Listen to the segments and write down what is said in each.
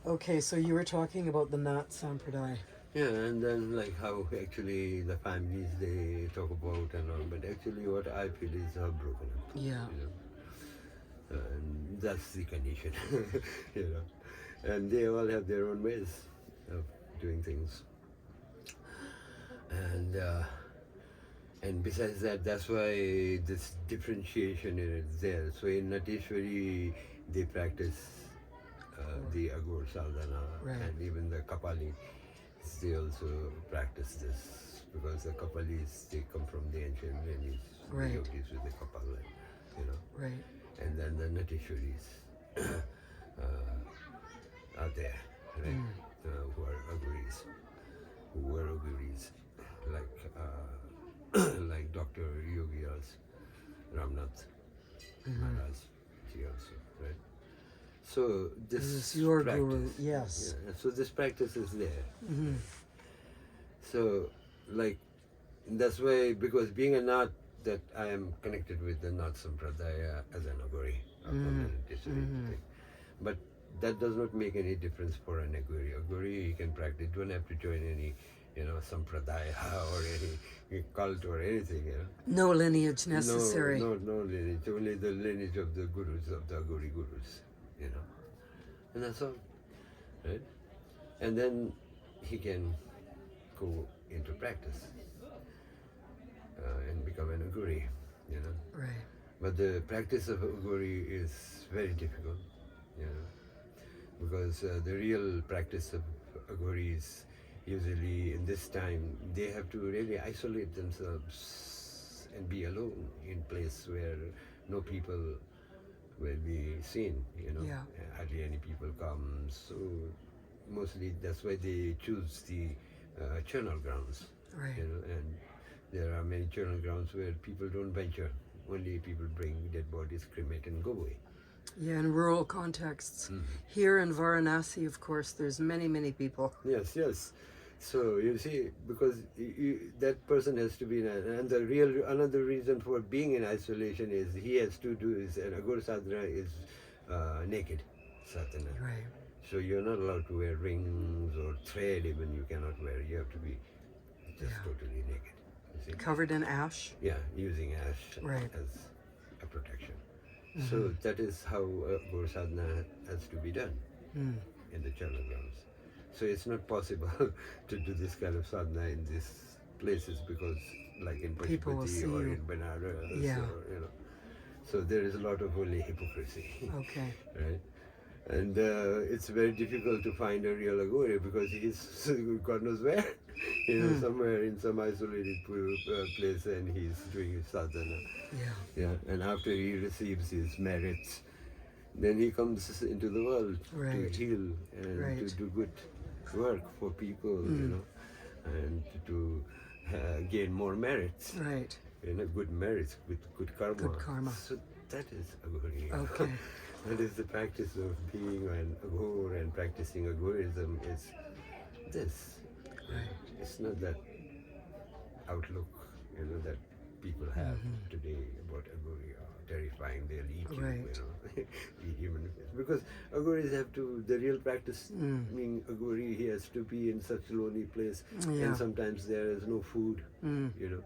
Okay, so you were talking about the Nat Sampradaya. Yeah, and then like how actually the families they talk about and all, but actually what I feel is broken up, Yeah. you know, and that's the condition, you know, and they all have their own ways of doing things, and besides that, that's why this differentiation is there. So in Nateshwari, they practice the Aghor sadhana, Right. and even the Kapali, they also practice this because the Kapalis they come from the ancient lineage, the Right. yogis with the Kapala, you know, Right. and then the Nateshwaris are there, right? Who are Aghoris, who were Aghoris, like like Dr. Yogiras, Ramnath Maharaj, he also, right? So This this is your practice, guru, yes. yeah, so this practice is there. So, like, that's why, because being a Nath, that I am connected with the Nath Sampradaya as an Aghori, thing. But that does not make any difference for an Aghori. Aghori, you can practice, don't have to join any, you know, Sampradaya or any cult or anything, you know. No lineage necessary. No lineage, only the lineage of the gurus, of the Aghori gurus, you know. And that's all, right? And then he can go into practice and become an Aghori, you know. Right. But the practice of Aghori is very difficult, you know, because the real practice of Aghoris usually in this time they have to really isolate themselves and be alone in place where no people will be seen, you know. Yeah. Hardly any people come, so mostly that's why they choose the charnel grounds, Right. you know, and there are many charnel grounds where people don't venture. Only people bring dead bodies, cremate, and go away. Yeah, in rural contexts. Here in Varanasi, of course, there's many, many people. Yes, yes. So you see, because that person has to be in, and the real another reason for being in isolation is he has to do is an Aghor sadhana is naked sadhana. Right. So you're not allowed to wear rings or thread. Even you cannot wear. You have to be just totally naked. You see? Covered in ash. Yeah, using ash Right. as a protection. So that is how Aghor sadhana has to be done in the charnel grounds. So it's not possible to do this kind of sadhana in these places because, like in People will see Pashupati or you. in Benares, Yeah. or, you know, so there is a lot of only hypocrisy, Okay. right? And it's very difficult to find a real Aghori because he's God knows where, you know, somewhere in some isolated place, and he's doing his sadhana. Yeah. Yeah, and after he receives his merits, then he comes into the world to Right. heal and to Right. do good work for people, you know, and to gain more merits, Right. you know, good merits, good karma. Good karma. So that is Aghori. Okay. That is the practice of being an Aghor and practicing Aghorism is this. Right. It's not that outlook, you know, that people have today about Aghori are terrifying. They'll eat you, Right. you know, eat human beings. Because Aghoris have to, the real practice, being Aghori, he has to be in such a lonely place, Yeah. and sometimes there is no food, you know.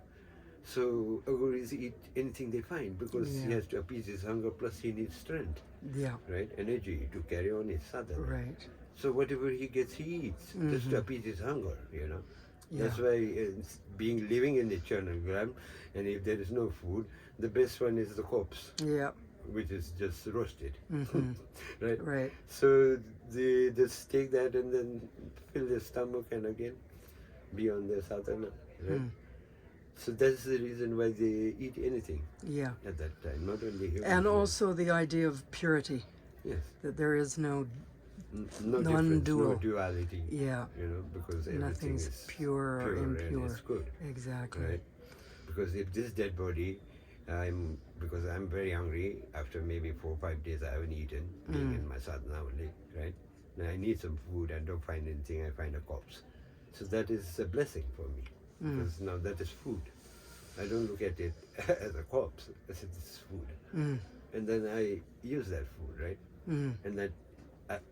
So Aghoris eat anything they find because he Yeah. has to appease his hunger, plus he needs strength, Yeah. right? Energy to carry on his sadhana. Right. So whatever he gets, he eats, just to appease his hunger, you know. Yeah. That's why it's being living in the charnel ground, and if there is no food, the best one is the corpse, Yeah. which is just roasted, right? Right. So they just take that and then fill their stomach and again be on their sadhana, right? So that's the reason why they eat anything Yeah. at that time, not only human. And food. also the idea of purity, Yes. that there is no, No difference, no Non-dual. duality. yeah, You know, because everything nothing's is pure or and impure. it's good, Exactly. right? Because if this dead body, because I'm very hungry, after maybe 4 or 5 days I haven't eaten, being in my sadhana only, right? Now I need some food, I don't find anything, I find a corpse. So that is a blessing for me, because now that is food. I don't look at it as a corpse, I said this is food. And then I use that food, right? And that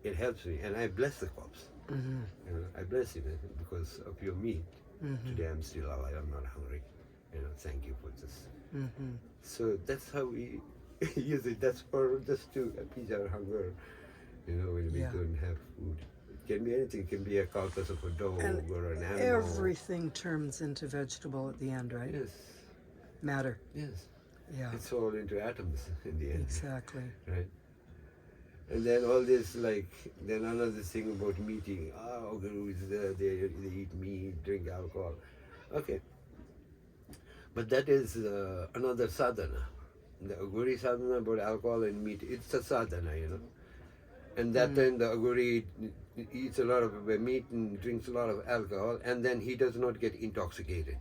it helps me, and I bless the corpse. You know, I bless him because of your meat. Today I'm still alive. I'm not hungry. You know, thank you for this. So that's how we use it. That's for just to appease our hunger. You know, when we Yeah. don't have food. It can be anything. It can be a carcass of a dog And or an animal. everything turns into vegetable at the end, right? Yes. Matter. Yes. Yeah. It's all into atoms in the end. Exactly. Right? And then all this, like, then another thing about meeting. Gurus, they eat meat, drink alcohol. Okay. But that is another sadhana. The Aghori sadhana about alcohol and meat, it's a sadhana, you know. And that time the Aghori eats a lot of meat and drinks a lot of alcohol, and then he does not get intoxicated.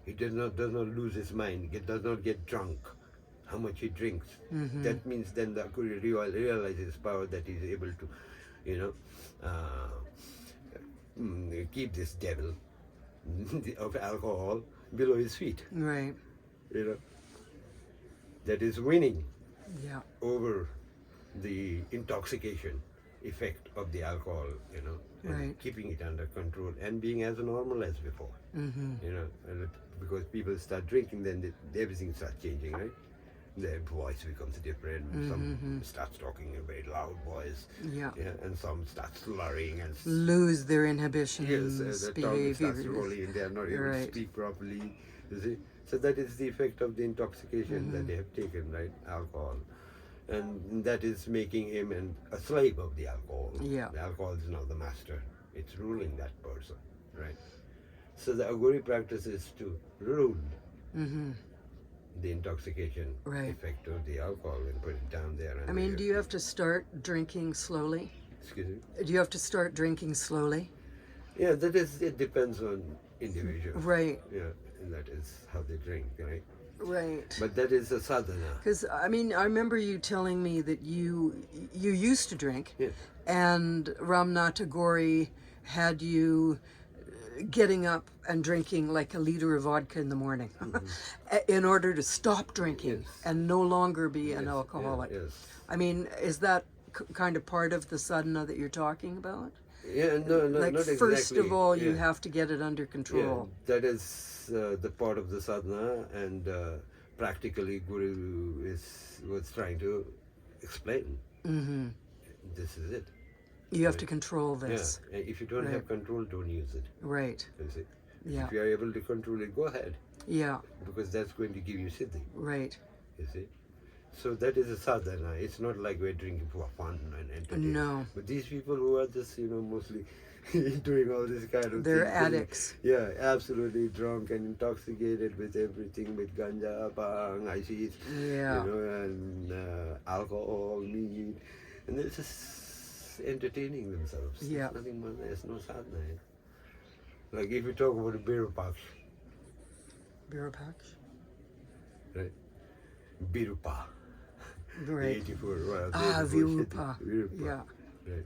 He does not lose his mind. He does not get drunk. How much he drinks. That means then the Aghori realizes his power, that he's able to, you know, keep this devil of alcohol below his feet. Right. You know, that is winning Yeah. over the intoxication effect of the alcohol, you know, and Right. keeping it under control and being as normal as before. You know, and because people start drinking, then everything starts changing, right? Their voice becomes different. Some starts talking in very loud voice, Yeah. and some start slurring and Lose their inhibitions, yes, the tongue starts behavior. rolling, and they are not able Right. to speak properly. You see, so that is the effect of the intoxication that they have taken, right? Alcohol, and that is making him a slave of the alcohol. Yeah. The alcohol is now the master; it's ruling that person, right? So the Aghori practice is to rule the intoxication Right. effect of the alcohol and put it down there. I mean, do you have to start drinking slowly? Excuse me? Do you have to start drinking slowly? Yeah, that is. It depends on individual. Right. Yeah, and that is how they drink, right? Right. But that is a sadhana. Because I mean, I remember you telling me that you used to drink, Yeah. and Ramnath Aghori had you getting up and drinking like a liter of vodka in the morning in order to stop drinking Yes. and no longer be an Yes, alcoholic. yeah, yes. I mean, is that kind of part of the sadhana that you're talking about? Yeah, no, Like, not exactly. first of all, you Yeah. have to get it under control. Yeah, that is the part of the sadhana, and practically Guru was trying to explain. This is it. You have to control this. Yeah, and if you don't have control, don't use it. Right. You see? Yeah. If you are able to control it, go ahead, Yeah. because that's going to give you siddhi. Right. You see? So that is a sadhana. It's not like we're drinking for fun and entertainment. No. But these people who are just, mostly doing all this kind of They're things, addicts. Yeah, absolutely drunk and intoxicated with everything, with ganja, bhang, hashish, Yeah. and alcohol, meat, and they're just entertaining themselves. Yeah. There's nothing more. There's no sadhana. Like if you talk about a Birupaksh, Birupaksh? right? Birupa. Right. 84. Well, Ah, 84 Virupa. city. Virupa. Yeah. Right.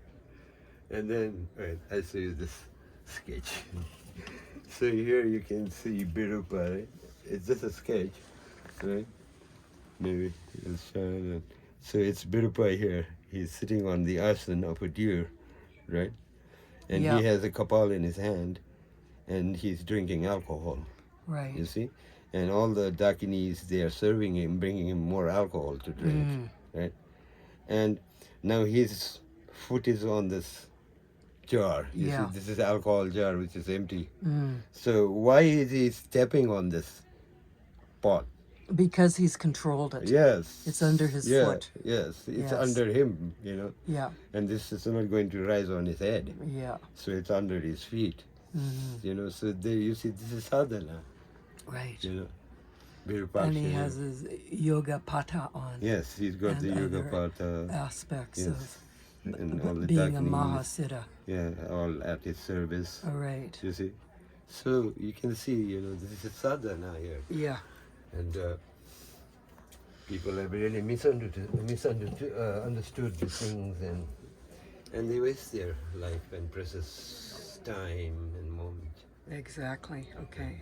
And then, right, I show you this sketch. So here you can see Birupa, right? It's just a sketch, right? Maybe it'll shine it. So it's Birupa here. He's sitting on the arson of a deer, right? And Yeah. he has a kapal in his hand, and he's drinking alcohol. Right. You see? And all the dakinis, they are serving him, bringing him more alcohol to drink, right? And now his foot is on this jar. You Yeah. see, this is alcohol jar, which is empty. So why is he stepping on this pot? Because he's controlled it. Yes. It's under his foot. Yes, it's Yes. under him, Yeah. and this is not going to rise on his head. Yeah. So it's under his feet. So there you see, this is sadhana, Right. Virupaksha. And he has his yoga pata on. Yes, he's got and the yoga other part. aspects yes. of And all the being a dakinis. Mahasiddha. Yeah, all at his service. All right. You see? So you can see, this is sadhana here. Yeah. And people have really understood the things, and they waste their life and precious time and moment. Exactly. Okay.